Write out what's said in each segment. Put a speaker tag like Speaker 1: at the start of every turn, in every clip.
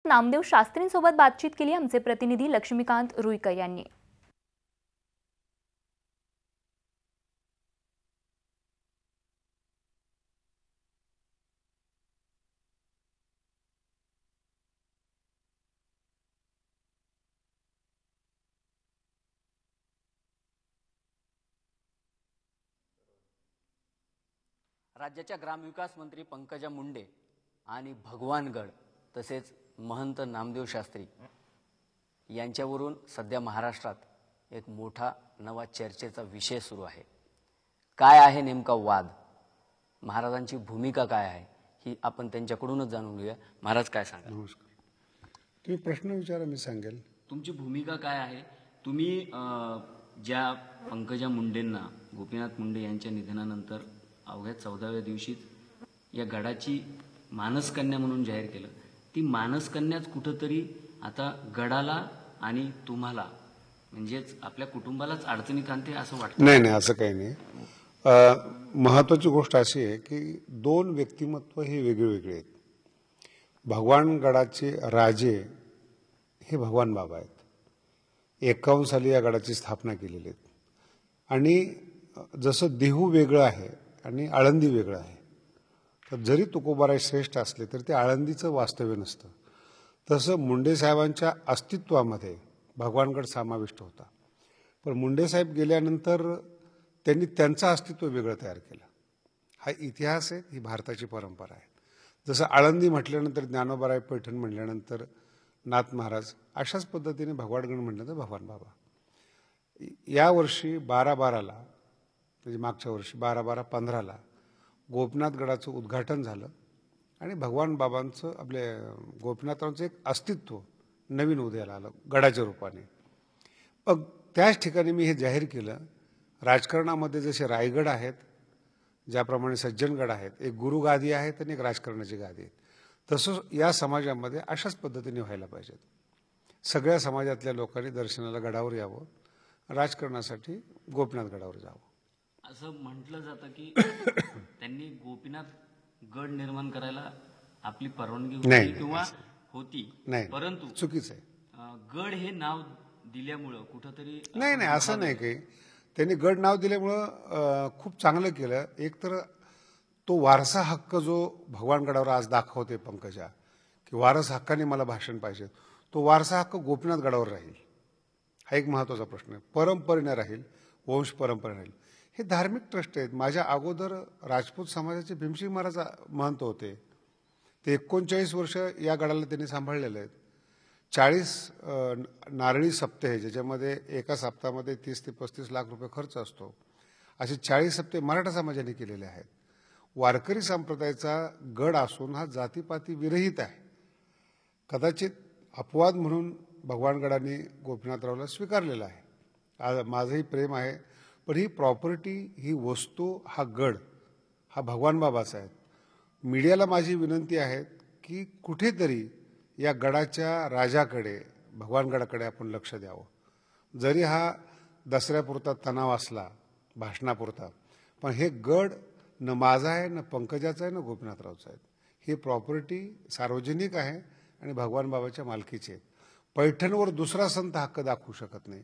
Speaker 1: नामदेव शास्त्रींसोबत बातचीत केली आमचे प्रतिनिधी लक्ष्मीकांत रुईकर यांनी।
Speaker 2: राज्याच्या ग्रामविकास मंत्री पंकजा मुंडे आणि भगवानगड तसेच महंत नामदेव शास्त्री यांच्यावरून सध्या महाराष्ट्रात एक मोठा नवा चर्चेचा विषय सुरू आहे। काय आहे नेमका वाद, महाराजांची भूमिका काय आहे ही आपण त्यांच्याकडूनच जाणून घेऊया। महाराज काय सांगा?
Speaker 3: नमस्कार, तुम्ही प्रश्न विचारा, मी सांगेल।
Speaker 2: तुमची भूमिका काय आहे? तुम्ही ज्या पंकजा मुंडेंना गोपीनाथ मुंडे यांच्या निधनानंतर अवघ्या 14व्या दिवशीच या गडाची मानसकन्या म्हणून जाहीर केलं, ती मानसकन्याच कुठंतरी आता गडाला आणि तुम्हाला म्हणजेच आपल्या कुटुंबालाच अडचणीत आणते असं वाटतं?
Speaker 3: नाही नाही, असं काही नाही। महत्वाची गोष्ट अशी आहे की दोन व्यक्तिमत्व हे वेगळे वेगळे आहेत। भगवान गडाचे राजे हे भगवान बाबा आहेत। 51 साली या गडाची स्थापना केलेली आहे। आणि जसं देहू वेगळं आहे आणि आळंदी वेगळं आहे, तर जरी तुकोबाराय श्रेष्ठ असले तर ते आळंदीचं वास्तव्य नसतं, तसं मुंडे साहेबांच्या अस्तित्वामध्ये भगवानगड समाविष्ट होता। पण मुंडे साहेब गेल्यानंतर त्यांनी त्यांचं अस्तित्व वेगळं तयार केलं। हा इतिहास आहे, ही भारताची परंपरा आहे। जसं आळंदी म्हटल्यानंतर ज्ञानोबाराय पैठण म्हटल्यानंतर नाथ महाराज, अशाच पद्धतीने भगवानगड म्हटल्यानंतर भगवान बाबा। यावर्षी 12/12ला म्हणजे मागच्या वर्षी 12/12/15ला गोपीनाथ गडाचं उद्घाटन झालं आणि भगवान बाबांचं आपले गोपीनाथांचं एक अस्तित्व नवीन उदयाला आलं गडाच्या रूपाने। मग त्याच ठिकाणी मी हे जाहीर केलं, राजकारणामध्ये जसे रायगड आहेत, ज्याप्रमाणे सज्जनगड आहेत, एक गुरुगादी आहेत आणि एक राजकारणाची गादी आहे, तसं या समाजामध्ये अशाच पद्धतीने व्हायला पाहिजेत। सगळ्या समाजातल्या लोकांनी दर्शनाला गडावर यावं, राजकारणासाठी गोपीनाथ गडावर जावं।
Speaker 2: असं म्हटलं जातं की त्यांनी गोपीनाथ गड निर्माण करायला आपली परवानगी होती किंवा होती, परंतु
Speaker 3: चुकीचं आहे।
Speaker 2: गड हे नाव दिल्यामुळं कुठंतरी
Speaker 3: नाही नाही, असं नाही काही। त्यांनी गड नाव दिल्यामुळं खूप चांगलं केलं। एक तर तो वारसा हक्क जो भगवानगडावर आज दाखवते पंकजा, की वारस हक्काने मला भाषण पाहिजे, तो वारसा हक्क गोपीनाथ गडावर राहील, हा एक महत्त्वाचा प्रश्न आहे। परंपरेने राहील, वंश परंपरा राहील। हे धार्मिक ट्रस्ट आहेत। माझ्या अगोदर राजपूत समाजाचे भीमसिंग महाराज महंत होते, ते 39 वर्ष या गडाला त्यांनी सांभाळलेले आहेत। 40 नारळी सप्ते आहे, ज्याच्यामध्ये एका सप्ताहामध्ये 30 ते 35 लाख रुपये खर्च असतो, असे 40 सप्ते मराठा समाजाने केलेले आहेत। वारकरी संप्रदायाचा गड असून हा जातीपाती विरहित आहे। कदाचित अपवाद म्हणून भगवानगडाने गोपीनाथरावला स्वीकारलेला आहे। माझंही प्रेम आहे, पण ही प्रॉपर्टी, ही वस्तू, हा गड हा भगवान बाबाचा आहे। मीडियाला माझी विनंती आहे की कुठेतरी या गडाच्या राजाकडे, भगवानगडाकडे आपण लक्ष द्यावं। जरी हा दसऱ्यापुरता तणाव असला, भाषणापुरता, पण हे गड न माझा आहे, न पंकजाचा आहे, न गोपीनाथरावचा आहे। ही प्रॉपर्टी सार्वजनिक आहे आणि भगवान बाबाच्या मालकीची आहे। पैठणवर दुसरा संत हक्क दाखवू शकत नाही,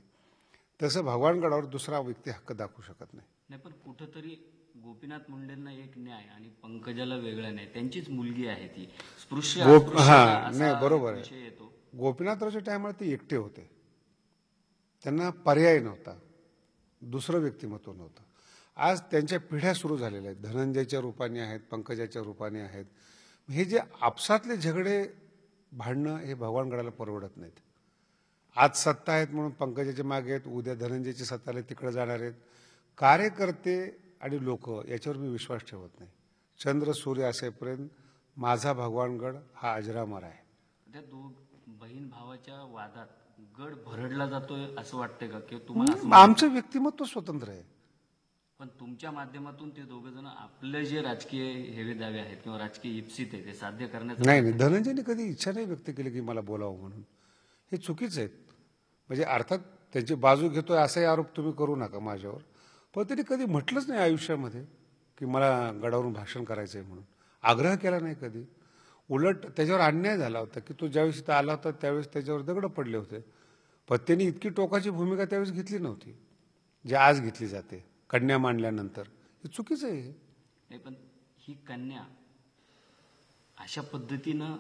Speaker 3: तसं भगवानगडावर दुसरा व्यक्ती हक्क दाखवू शकत नाही।
Speaker 2: पण कुठंतरी गोपीनाथ मुंडेंना एक न्याय आणि पंकजाला वेगळा न्याय, त्यांचीच मुलगी आहे ती, स्पृश्य
Speaker 3: नाही, बरोबर आहे। गोपीनाथरावच्या टायमाला ते एकटे होते, त्यांना पर्याय नव्हता, दुसरं व्यक्तिमत्व नव्हतं। आज त्यांच्या पिढ्या सुरू झालेल्या आहेत, धनंजयच्या रूपाने आहेत, पंकजाच्या रूपाने आहेत। हे जे आपसातले झगडे भांडणं हे भगवानगडाला परवडत नाहीत। आज सत्ता आहेत म्हणून पंकजाच्या मागे आहेत, उद्या धनंजयची सत्ता आली तिकडे जाणार आहेत। कार्यकर्ते आणि लोक याच्यावर मी विश्वास ठेवत नाही। चंद्र सूर्य असेपर्यंत माझा भगवानगड हा अजरामर आहे।
Speaker 2: त्या दोन बहीण भावाच्या वादात गड भरडला जातोय असं वाटतंय का? की तुम्हाला
Speaker 3: आमचं व्यक्तिमत्व स्वतंत्र आहे,
Speaker 2: पण तुमच्या माध्यमातून ते दोघं जण आपले जे राजकीय हेवे दावे आहेत किंवा राजकीय इप्सित आहे ते साध्य करण्याचं
Speaker 3: नाही, धनंजयने कधी इच्छा नाही व्यक्त केली की मला बोलावं म्हणून। हे चुकीचं आहे। म्हणजे अर्थात त्यांची बाजू घेतोय असाही आरोप तुम्ही करू नका माझ्यावर, पण त्यांनी कधी म्हटलंच नाही आयुष्यामध्ये की मला गडावरून भाषण करायचं आहे म्हणून, आग्रह केला नाही कधी। उलट त्याच्यावर अन्याय झाला होता की तो ज्यावेळेस इथं आला होता त्यावेळेस त्याच्यावर दगड पडले होते, पण त्यांनी इतकी टोकाची भूमिका त्यावेळेस घेतली नव्हती जी आज घेतली जाते कन्या मांडल्यानंतर. हे चुकीचं आहे.
Speaker 2: नाही, पण ही कन्या अशा पद्धतीनं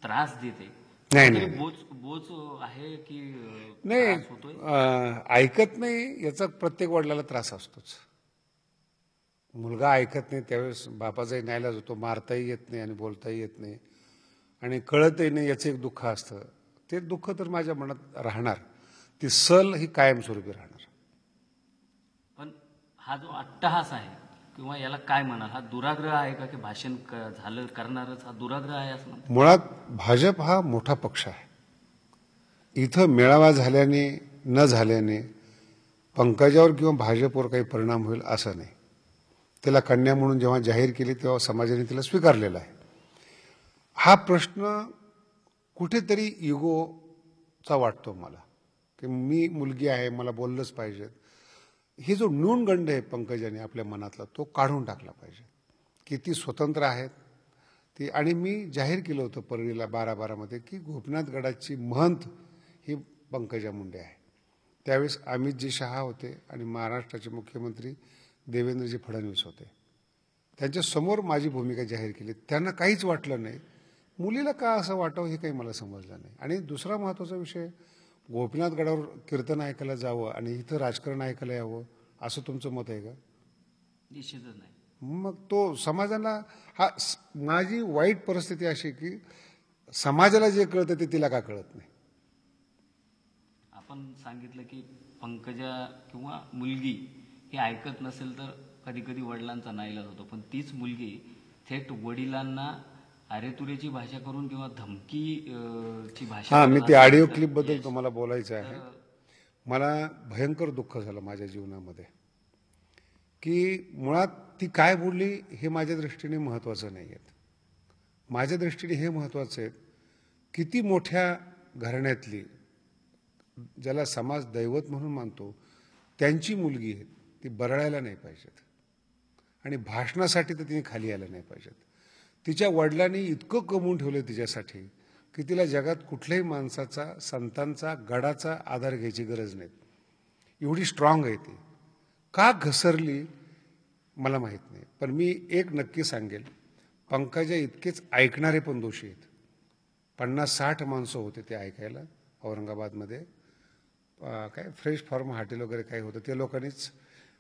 Speaker 2: त्रास देते.
Speaker 3: नाही,
Speaker 2: तरी
Speaker 3: नाही.
Speaker 2: बोच आहे की
Speaker 3: नाही,
Speaker 2: त्रास होतोय?
Speaker 3: ऐकत नाही याचा प्रत्येक वडिलाला त्रास असतोच. मुलगा ऐकत नाही त्यावेळेस बापाचाही नाईलाज होतो, मारताही येत नाही आणि बोलताही येत नाही आणि कळतही नाही, याचं एक दुःख असतं. ते दुःख तर माझ्या मनात राहणार, ती सल ही कायमस्वरूपी राहणार.
Speaker 2: पण हा जो अट्टहास आहे किंवा याला काय म्हणाल, हा दुराग्रह आहे का की भाषण झालं करणारच हा दुराग्रह आहे असं म्हणतात?
Speaker 3: मुळात भाजप हा मोठा पक्ष आहे. इथं मेळावा झाल्याने न झाल्याने पंकजावर किंवा भाजपवर काही परिणाम होईल असं नाही. तिला कन्या म्हणून जेव्हा जाहीर केली तेव्हा समाजाने तिला स्वीकारलेला आहे. हा प्रश्न कुठेतरी इगोचा वाटतो मला की मी मुलगी आहे, मला बोललंच पाहिजे. हे जो न्यूनगंड आहे पंकजाने आपल्या मनातला तो काढून टाकला पाहिजे की ती स्वतंत्र आहेत ती. आणि मी जाहीर केलं होतं परळीला 12/12 की गोपीनाथ गडाची महंत ही पंकजा मुंडे आहे. त्यावेळेस अमितजी शहा होते आणि महाराष्ट्राचे मुख्यमंत्री देवेंद्रजी फडणवीस होते. त्यांच्या समोर माझी भूमिका जाहीर केली, त्यांना काहीच वाटलं नाही. मुलीला का असं वाटावं हे काही मला समजलं नाही. आणि दुसरा महत्त्वाचा विषय, गोपीनाथ गडावर कीर्तन ऐकायला जावं आणि इथं राजकारण ऐकायला यावं असं तुमचं मत आहे का?
Speaker 2: निश्चितच नाही.
Speaker 3: मग तो समाजाला माझी वाईट परिस्थिती अशी की समाजाला जे कळतं ते तिला का कळत नाही.
Speaker 2: आपण सांगितलं की पंकजा किंवा मुलगी ही ऐकत नसेल तर कधी कधी वडिलांचा नाईलाज होतो, पण तीच मुलगी थेट वडिलांना अरेतुरेची भाषा करून किंवा धमकीची भाषा
Speaker 3: मी
Speaker 2: करत
Speaker 3: ते
Speaker 2: असेल
Speaker 3: ऑडिओ
Speaker 2: तर-
Speaker 3: क्लिप बद्दल
Speaker 2: Yes.
Speaker 3: तुम्हाला बोलायचं आहे. मला भयंकर दुःख झालं माझ्या जीवनामध्ये की मुळात ती काय बोलली हे माझ्या दृष्टीने महत्त्वाचं नाही आहे. माझ्या दृष्टीने हे महत्त्वाचं आहे किती मोठ्या घराण्यातली, ज्याला समाज दैवत म्हणून मानतो, त्यांची मुलगी आहे, ती बरळायला नाही पाहिजेत आणि भाषणासाठी तर तिने खाली यायला नाही पाहिजेत. तिच्या वडिलांनी इतकं कमवून ठेवलं तिच्यासाठी की तिला जगात कुठल्याही माणसाचा, संतांचा, गडाचा आधार घ्यायची गरज नाही. एवढी स्ट्रॉंग आहे ती. का घसरली मला माहीत नाही, पण मी एक नक्की सांगेल, पंकजा इतकेच ऐकणारे पण दोषी आहेत. 50-60 माणसं होते ते ऐकायला औरंगाबादमध्ये. काय फ्रेश फार्म हॉटेल वगैरे काय होतं ते लोकांनीच,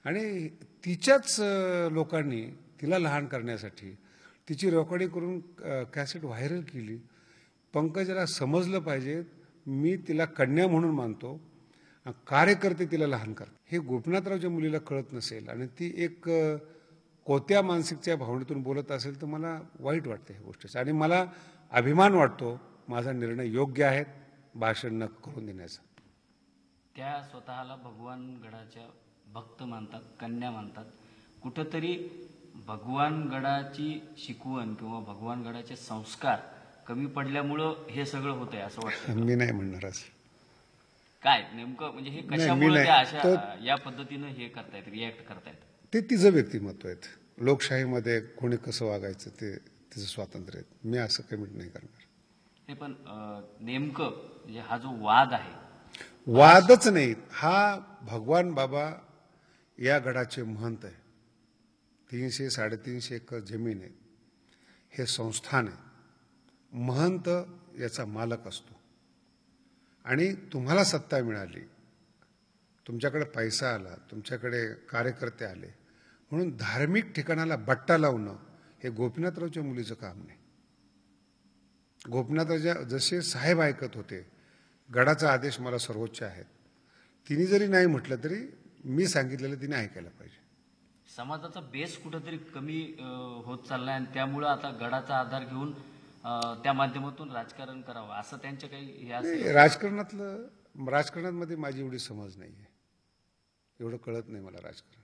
Speaker 3: आणि तिच्याच लोकांनी तिला लहान करण्यासाठी तिची रेकॉर्डिंग करून कॅसेट व्हायरल केली. पंकजाला समजलं पाहिजे मी तिला कन्या म्हणून मानतो, कार्यकर्ते तिला लहान करतात. हे गोपीनाथरावच्या मुलीला कळत नसेल आणि ती एक कोत्या मानसिकच्या भावनेतून बोलत असेल तर मला वाईट वाटतं ह्या गोष्टीचं. आणि मला अभिमान वाटतो माझा निर्णय योग्य आहे भाषण न करून देण्याचा.
Speaker 2: त्या स्वतःला भगवान गडाच्या भक्त मानतात, कन्या मानतात. कुठंतरी भगवान गडाची शिकवण किंवा भगवान गडाचे संस्कार कमी पडल्यामुळं हे सगळं होतंय असं वाटतं?
Speaker 3: मी नाही म्हणणार असं.
Speaker 2: काय नेमकं म्हणजे हे
Speaker 3: मी
Speaker 2: कशामुळे
Speaker 3: नाही.
Speaker 2: त्या अशा या पद्धतीनं हे करतायत, रिॲक्ट करतायत?
Speaker 3: ते तिचं व्यक्तिमत्व आहेत. लोकशाहीमध्ये कोणी कसं वागायचं ते तिचं स्वातंत्र्य आहे. मी असं कमिट नाही करणार.
Speaker 2: हे पण नेमकं म्हणजे हा जो वाद आहे,
Speaker 3: वादच नाही, हा भगवान बाबा या गडाचे महंत आहे. 300-350 एकर जमीन आहे. हे संस्थान आहे. महंत याचा मालक असतो. आणि तुम्हाला सत्ता मिळाली, तुमच्याकडे पैसा आला, तुमच्याकडे कार्यकर्ते आले म्हणून धार्मिक ठिकाणाला बट्टा लावणं हे गोपीनाथरावच्या मुलीचं काम नाही. गोपीनाथरावच्या जसे साहेब ऐकत होते, गडाचा आदेश मला सर्वोच्च आहे, तिने जरी नाही म्हटलं तरी मी सांगितलेलं तिने ऐकायला पाहिजे.
Speaker 2: समाजाचा बेस कुठंतरी कमी होत चाललाय आणि त्यामुळं आता गडाचा आधार घेऊन त्या माध्यमातून राजकारण करावं असं त्यांच्या काही हे असेल?
Speaker 3: राजकारणामध्ये माझी एवढी समज नाही आहे, एवढं कळत नाही मला राजकारण.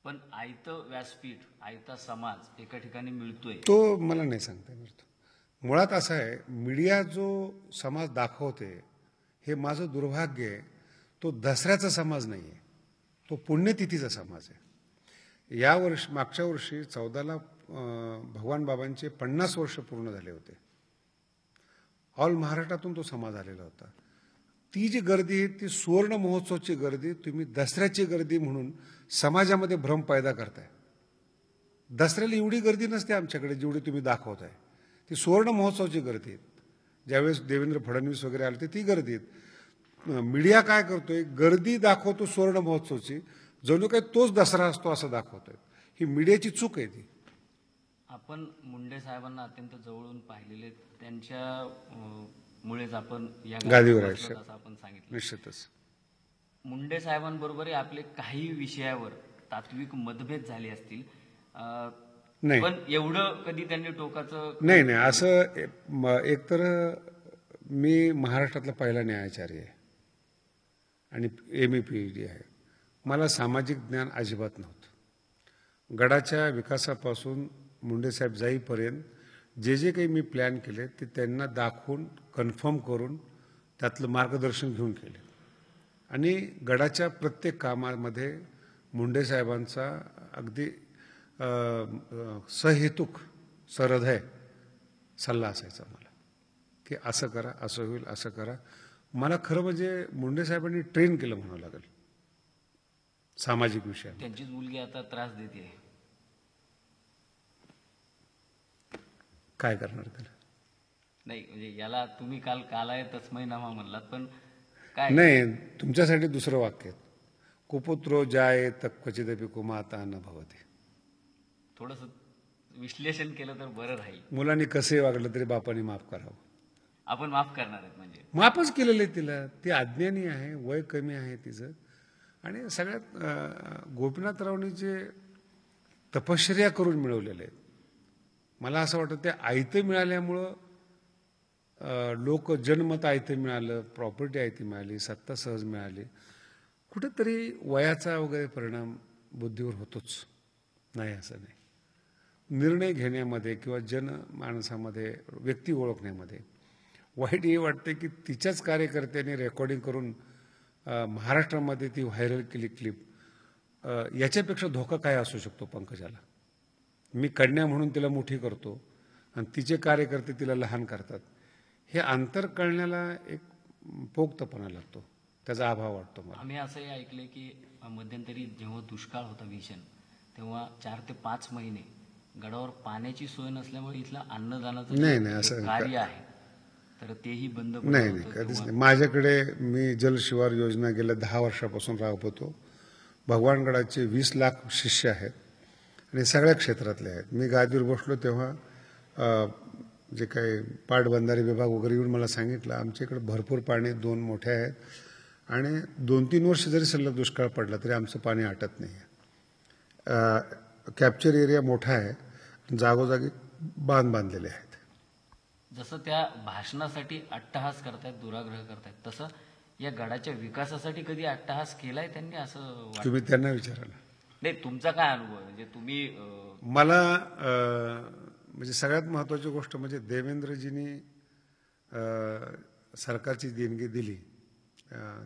Speaker 2: पण आयतं व्यासपीठ, आयता समाज एका ठिकाणी मिळतोय,
Speaker 3: तो मला नाही सांगता येणार. मुळात असं आहे, मीडिया जो समाज दाखवते हे माझं दुर्भाग्य आहे. तो दसऱ्याचा समाज नाही आहे, तो पुण्यतिथीचा समाज आहे. मागच्या वर्षी 14ला भगवान बाबांचे 50 वर्ष पूर्ण झाले होते. ऑल महाराष्ट्रातून तो समाज आलेला होता. ती जी गर्दी आहे ती सुवर्ण महोत्सवची गर्दी तुम्ही दसऱ्याची गर्दी म्हणून समाजामध्ये भ्रम पैदा करताय. दसऱ्याला एवढी गर्दी नसते आमच्याकडे जेवढी तुम्ही दाखवताय. ती सुवर्ण महोत्सवाची गर्दी आहे. ज्यावेळेस देवेंद्र फडणवीस वगैरे आले ती गर्दी आहे. मीडिया काय करतोय, गर्दी दाखवतो सुवर्ण महोत्सवची, जणू काही तोच दसरा असतो असं दाखवतोय. ही मीडियाची चूक आहे ती.
Speaker 2: आपण मुंडे साहेबांना अत्यंत जवळून पाहिलेले, त्यांच्या मुळेच आपण या
Speaker 3: गादीवर आहे,
Speaker 2: बसलोत असं आपण सांगितलं.
Speaker 3: निश्चितच.
Speaker 2: मुंडे साहेबांबरोबरही आपले काही विषयावर तात्विक मतभेद झाले असतील,
Speaker 3: नाही
Speaker 2: पण एवढं कधी त्यांनी टोकाचं
Speaker 3: नाही नाही असं एकतर मी महाराष्ट्रातला पहिला न्यायाचार्य आहे आणि MA PhD आहे. मला सामाजिक ज्ञान अजिबात नव्हतं. गडाच्या विकासापासून मुंडेसाहेब जाईपर्यंत जे काही मी प्लॅन केले ते त्यांना दाखवून कन्फर्म करून त्यातलं मार्गदर्शन घेऊन केले आणि गडाच्या प्रत्येक कामामध्ये मुंडेसाहेबांचा अगदी सहेतुक सहृदय सल्ला असायचा मला की असं करा, असं होईल, असं करा. मला खरं म्हणजे मुंडेसाहेबांनी ट्रेन केलं म्हणावं लागेल सामाजिक विषयात.
Speaker 2: त्यांचीच मुलगी आता त्रास देते.
Speaker 3: काय करणार त्याला?
Speaker 2: नाही म्हणजे याला तुम्ही काल कालाय तस्मै नामा म्हणलात, पण काय
Speaker 3: नाही, तुमच्यासाठी दुसरं वाक्य आहे, कुपुत्रो जाये तत् क्वचिदपि कुमाता न भवति.
Speaker 2: थोडस विश्लेषण केलं तर बरं राहील.
Speaker 3: मुलांनी कसे वागलं तरी बापाने माफ करावं.
Speaker 2: आपण माफ करणार आहेत म्हणजे
Speaker 3: माफच केलेलं आहे तिला. ती अज्ञानी आहे, वय कमी आहे तिचं. आणि सगळ्यात गोपीनाथरावनी जे तपश्चर्या करून मिळवलेले आहेत, मला असं वाटतं ते आयतं मिळाल्यामुळं लोक जनमत आयतं मिळालं, प्रॉपर्टी आयती मिळाली, सत्ता सहज मिळाली. कुठेतरी वयाचा वगैरे परिणाम बुद्धीवर होतोच, नाही असं नाही. निर्णय घेण्यामध्ये किंवा जनमानसामध्ये व्यक्ती ओळखण्यामध्ये वाईट हे वाटते की तिच्याच कार्यकर्त्यांनी रेकॉर्डिंग करून महाराष्ट्रामध्ये ती व्हायरल केली क्लिप. याच्यापेक्षा धोका काय असू शकतो पंकजाला? मी कन्या म्हणून तिला मोठी करतो आणि तिचे कार्यकर्ते तिला लहान करतात. हे अंतर कळण्याला एक पोक्तपणा लागतो, त्याचा अभाव वाटतो मला.
Speaker 2: आम्ही असंही ऐकले की मध्यंतरी जेव्हा दुष्काळ होता भीषण, तेव्हा 4 ते 5 महिने गडावर पाण्याची सोय नसल्यामुळे इथलं अन्नदानाचं
Speaker 3: नाही असं
Speaker 2: कार्य आहे तर तेही बंद
Speaker 3: नाही कधीच नाही. माझ्याकडे मी जलशिवार योजना गेल्या 10 वर्षापासून राबवतो. भगवानगडाचे 20 लाख शिष्य आहेत आणि सगळ्या क्षेत्रातले आहेत. मी गादीवर बसलो तेव्हा जे काही पाटबंधारे विभाग वगैरे येऊन मला सांगितलं आमच्याकडे भरपूर पाणी, 2 मोठे आहेत आणि 2-3 वर्ष जरी सलग दुष्काळ पडला तरी आमचं पाणी आटत नाही. कॅप्चर एरिया मोठा आहे, जागोजागी बांध बांधलेले आहेत.
Speaker 2: जसं त्या भाषणासाठी अट्टहास करतायत, दुराग्रह करतायत, तसं या गडाच्या विकासासाठी कधी अट्टहास केलाय त्यांनी असं वाटतं?
Speaker 3: तुम्ही त्यांना विचारा ना.
Speaker 2: नाही, तुमचा काय अनुभव आहे? म्हणजे तुम्ही
Speaker 3: मला म्हणजे सगळ्यात महत्त्वाची गोष्ट म्हणजे देवेंद्रजींनी सरकारची देणगी दिली,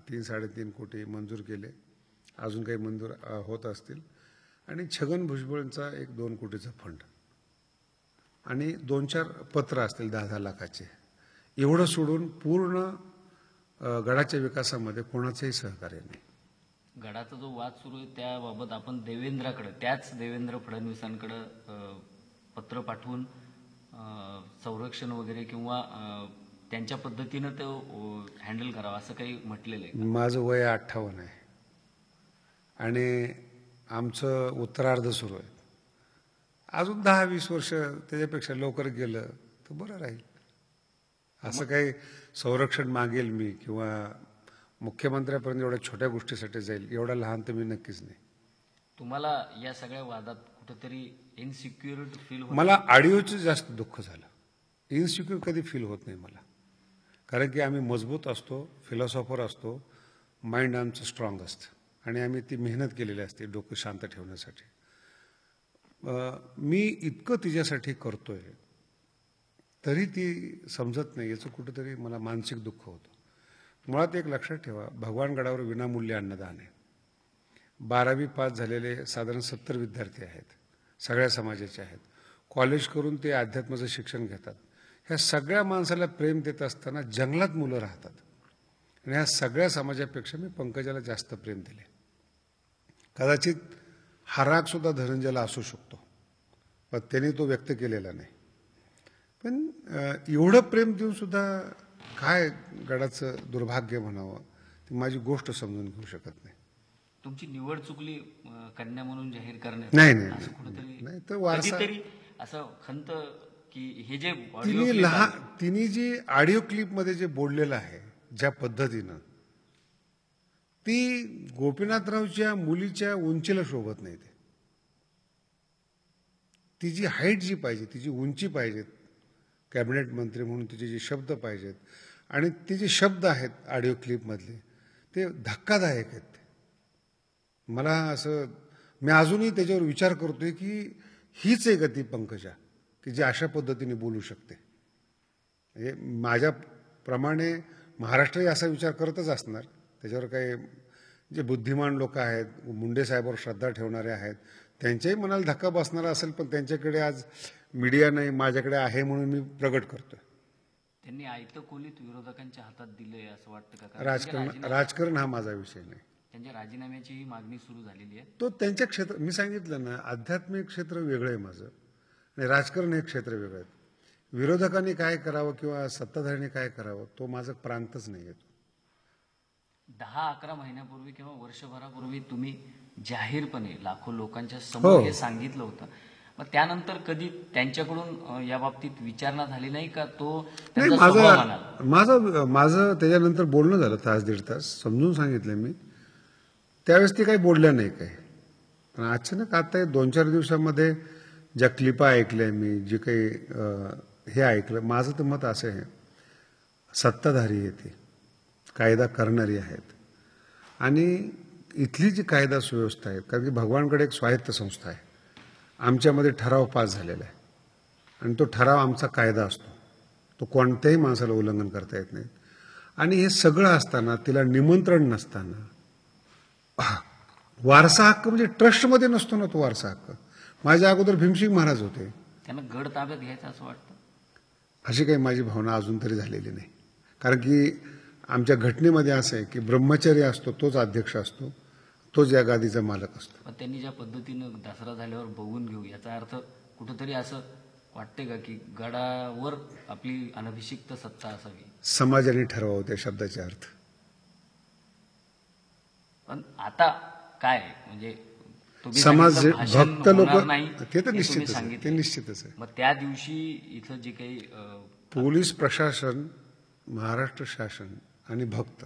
Speaker 3: 3-3.5 कोटी मंजूर केले, अजून काही मंजूर होत असतील. आणि छगन भुजबळांचा एक 2 कोटीचा फंड आणि 2-4 पत्र असतील 10-10 लाखाचे. एवढं सोडून पूर्ण गडाच्या विकासामध्ये कोणाचंही सहकार्य नाही.
Speaker 2: गडाचा जो वाद सुरू आहे त्याबाबत आपण देवेंद्राकडे, त्याच देवेंद्र फडणवीसांकडे पत्र पाठवून संरक्षण वगैरे किंवा त्यांच्या पद्धतीनं ते हँडल करावं असं काही म्हटलेलं आहे?
Speaker 3: माझं वय 58 आहे आणि आमचं उत्तरार्ध सुरू आहे. अजून 10-20 वर्ष त्याच्यापेक्षा लवकर गेलं तर बरं राहील. असं काही संरक्षण मागेल मी किंवा मुख्यमंत्र्यापर्यंत एवढ्या छोट्या गोष्टीसाठी जाईल एवढा लहान तर मी नक्कीच नाही.
Speaker 2: तुम्हाला या सगळ्या वादात कुठेतरी इनसिक्युअर फील होतं?
Speaker 3: मला ऑडिओचं जास्त दुःख झालं. इनसिक्युअर कधी फील होत नाही मला, कारण की आम्ही मजबूत असतो, फिलॉसॉफर असतो, माइंड आमचं स्ट्रॉंग असतं आणि आम्ही ती मेहनत केलेली असते डोकं शांत ठेवण्यासाठी. मी इतकं तिच्यासाठी करतोय तरी ती समजत नाही, याचं कुठेतरी मला मानसिक दुःख होतं. मुळात एक लक्षात ठेवा, भगवानगडावर विनामूल्य अन्नदान आहे. 12वी पास झालेले साधारण 70 विद्यार्थी आहेत, सगळ्या समाजाचे आहेत. कॉलेज करून ते अध्यात्माचं शिक्षण घेतात. ह्या सगळ्या माणसाला प्रेम देत असताना जंगलात मुलं राहतात आणि ह्या सगळ्या समाजापेक्षा मी पंकजाला जास्त प्रेम दिले. कदाचित हा राग सुद्धा धनंजयला असू शकतो, पण त्याने तो व्यक्त केलेला नाही. पण एवढं प्रेम देऊन सुद्धा काय गडाचं दुर्भाग्य म्हणावं, ती माझी गोष्ट समजून घेऊ शकत नाही.
Speaker 2: तुमची निवड चुकली कन्या म्हणून जाहीर करण्यात
Speaker 3: नाही
Speaker 2: असं
Speaker 3: नाही
Speaker 2: कुठेतरी
Speaker 3: नाही तर वारसा
Speaker 2: कधीतरी असं खंत की हे जे
Speaker 3: तिने जी ऑडिओ क्लिपमध्ये जे बोललेलं आहे ज्या पद्धतीनं, ती गोपीनाथरावच्या मुलीच्या उंचीला शोभत नाही. ती जी हाईट जी पाहिजे, तिची उंची पाहिजे, कॅबिनेट मंत्री म्हणून तिचे जे शब्द पाहिजेत आणि ते जे शब्द आहेत ऑडिओ क्लिपमधले ते धक्कादायक आहेत. मला असं, मी अजूनही त्याच्यावर विचार करतोय की हीच आहे का ती पंकजा की जी अशा पद्धतीने बोलू शकते. म्हणजे माझ्याप्रमाणे महाराष्ट्रही असा विचार करतच असणार. त्याच्यावर काही जे बुद्धिमान लोक आहेत, मुंडे साहेबांवर श्रद्धा ठेवणारे आहेत, त्यांच्याही मनाला धक्का बसणारा असेल, पण त्यांच्याकडे आज मीडिया नाही, माझ्याकडे आहे म्हणून मी प्रगट करतोय.
Speaker 2: त्यांनी आयतं खोलीत विरोधकांच्या हातात दिलंय असं वाटतं का?
Speaker 3: राजकारण हा माझा विषय नाही.
Speaker 2: त्यांच्या राजीनाम्याची ही मागणी सुरू झालेली आहे.
Speaker 3: तो त्यांच्या क्षेत्र, मी सांगितलं ना, आध्यात्मिक क्षेत्र वेगळं आहे माझं आणि राजकारण हे क्षेत्र वेगळं आहे. विरोधकांनी काय करावं किंवा सत्ताधाऱ्यांनी काय करावं तो माझा प्रांतच नाही येतो.
Speaker 2: 10-11 महिन्यापूर्वी किंवा वर्षभरापूर्वी तुम्ही जाहीरपणे लाखो लोकांच्या समोर हे सांगितलं होतं. मग त्यानंतर कधी त्यांच्याकडून या बाबतीत विचारणा झाली नाही का? तो
Speaker 3: नाही,
Speaker 2: त्यांचा स्वभाव म्हणाल.
Speaker 3: माझं त्याच्यानंतर बोलणं झालं, तास दीड तास समजून सांगितलं मी. त्यावेळेस ती काही बोलल्या नाही काय, पण अचानक आता 2-4 दिवसामध्ये ज्या क्लिपा ऐकल्या मी, जे काही हे ऐकलं, माझं तर मत असं आहे, सत्ताधारी आहे ती, कायदा करणारी आहेत आणि इथली जी कायदा सुव्यवस्था आहे, कारण की भगवानकडे एक स्वायत्त संस्था आहे, आमच्यामध्ये ठराव पास झालेला आहे आणि तो ठराव आमचा कायदा असतो, तो कोणत्याही माणसाला उल्लंघन करता येत नाही. आणि हे सगळं असताना तिला निमंत्रण नसताना वारसा हक्क म्हणजे ट्रस्टमध्ये नसतो ना तो वारसा हक्क. माझ्या अगोदर भीमसिंग महाराज होते,
Speaker 2: त्यांना गड ताब्यात घ्यायचं असं वाटतं.
Speaker 3: अशी काही माझी भावना अजून तरी झालेली नाही. कारण की आमच्या घटनेमध्ये असं आहे की ब्रह्मचारी असतो तोच अध्यक्ष असतो, तोच या गादीचा मालक असतो.
Speaker 2: पण त्यांनी ज्या पद्धतीनं दसरा झाल्यावर बघून घेऊ याचा अर्थ कुठंतरी असं वाटते का की गडावर आपली अनभिषिक्त सत्ता असावी?
Speaker 3: समाजाने ठरवावं त्या शब्दाचे अर्थ.
Speaker 2: पण आता काय म्हणजे तुम्ही
Speaker 3: समाज
Speaker 2: सांगितलं भाषण
Speaker 3: भक्त
Speaker 2: होणार
Speaker 3: लोक
Speaker 2: नाही,
Speaker 3: ते तर
Speaker 2: हे तुम्ही
Speaker 3: निश्चितच आहे,
Speaker 2: सांगितलं.
Speaker 3: ते निश्चितच आहे.
Speaker 2: मग त्या दिवशी इथं जे काही
Speaker 3: पोलीस प्रशासन, महाराष्ट्र शासन आणि भक्त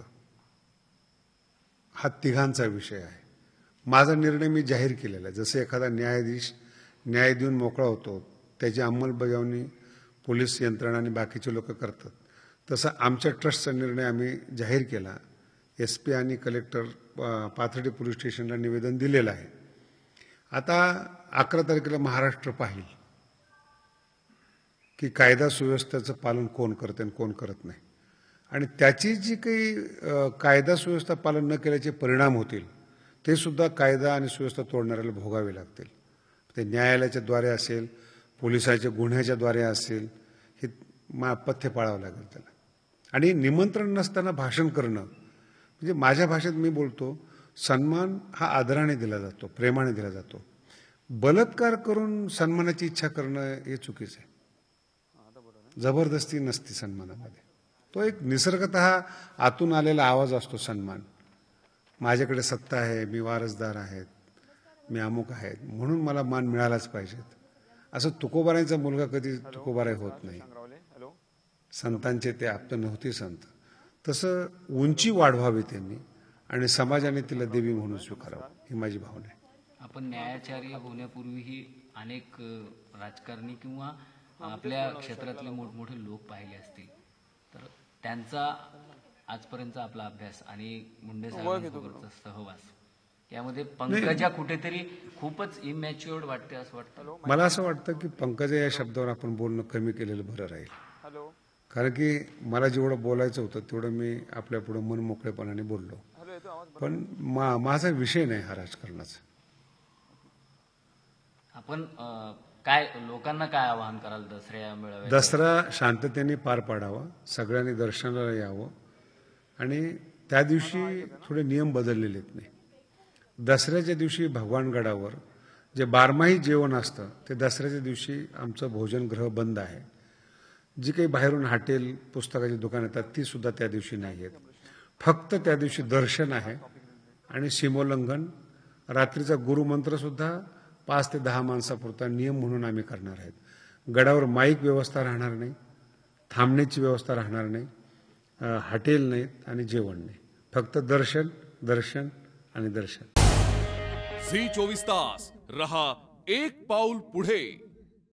Speaker 3: हा तिघांचा विषय आहे. माझा निर्णय मी जाहीर केलेला आहे. जसं एखादा न्यायाधीश न्याय देऊन मोकळा होतो, त्याची अंमलबजावणी पोलीस यंत्रणा आणि बाकीचे लोक करतात, तसं आमच्या ट्रस्टचा निर्णय आम्ही जाहीर केला. SP आणि कलेक्टर पाथर्डी पोलीस स्टेशनला निवेदन दिलेलं आहे. आता 11 तारखेला महाराष्ट्र पाहिल की कायदा सुव्यवस्थेचं पालन कोण करते आणि कोण करत नाही, आणि त्याची जी काही कायदा सुव्यवस्था पालन न केल्याचे परिणाम होतील ते सुद्धा कायदा आणि सुव्यवस्था तोडणाऱ्याला भोगावे लागतील. ते न्यायालयाच्या द्वारे असेल, पोलिसाच्या गुन्ह्याच्या द्वारे असेल, हे पथ्य पाळावं लागेल त्याला. आणि निमंत्रण नसताना भाषण करणं म्हणजे माझ्या भाषेत मी बोलतो, सन्मान हा आदराने दिला जातो, प्रेमाने दिला जातो. बलात्कार करून सन्मानाची इच्छा करणं हे चुकीचं आहे. जबरदस्ती नसती सन्मानामध्ये. तो एक निसर्गतः आतून आलेला आवाज असतो सन्मान. माझ्याकडे सत्ता आहे, मी वारसदार आहेत, मी अमुक आहेत म्हणून मला मान मिळालाच पाहिजेत, असं तुकोबारायांचा मुलगा कधी तुकोबाराय होत नाही. संतांचे ते आप्त नव्हते संत. तसं उंची वाढवावी त्यांनी आणि समाजाने तिला देवी म्हणून स्वीकारावं, ही माझी भावना आहे.
Speaker 2: आपण न्यायाचार्य होण्यापूर्वीही अनेक राजकारणी किंवा आपल्या क्षेत्रातले मोठमोठे लोक पाहिले असतील, तर त्यांचा आजपर्यंतचा आपला अभ्यास आणि मुंडे साहेबांसोबतचा सहवास यामध्ये पंकजा कुठेतरी खूपच इमॅच्युअर्ड वाटते असं वाटतं.
Speaker 3: मला असं वाटतं की पंकजा या शब्दावर आपण बोलणं कमी केलेलं बरं राहील. कारण की मला जेवढं बोलायचं होतं तेवढं मी आपल्या पुढे मन मोकळेपणाने बोललो, पण माझा विषय नाही हा राजकारणाचा.
Speaker 2: आपण काय लोकांना काय आवाहन कराल दसऱ्या मेळाव्यात?
Speaker 3: दसरा शांततेने पार पाडावा, सगळ्यांनी दर्शनाला यावं आणि त्या दिवशी थोडे नियम बदललेले आहेत. नाही, दसऱ्याच्या दिवशी भगवानगडावर जे बारमाही जेवण असतं ते दसऱ्याच्या दिवशी आमचं भोजनगृह बंद आहे. जी काही बाहेरून हॉटेल पुस्तकाची दुकान येतात ती सुद्धा त्या दिवशी नाही आहेत. फक्त त्या दिवशी दर्शन आहे आणि सीमोल्लंघन, रात्रीचा गुरुमंत्र सुद्धा 5 ते 10 माणसापुरता नियम म्हणून आम्ही करणार आहेत. गडावर माईक व्यवस्था राहणार नाही, थांबण्याची व्यवस्था राहणार नाही, हॉटेल नाहीत आणि जेवण नाही, फक्त दर्शन दर्शन आणि दर्शन.
Speaker 4: झी 24 तास रहा एक पाऊल पुढे.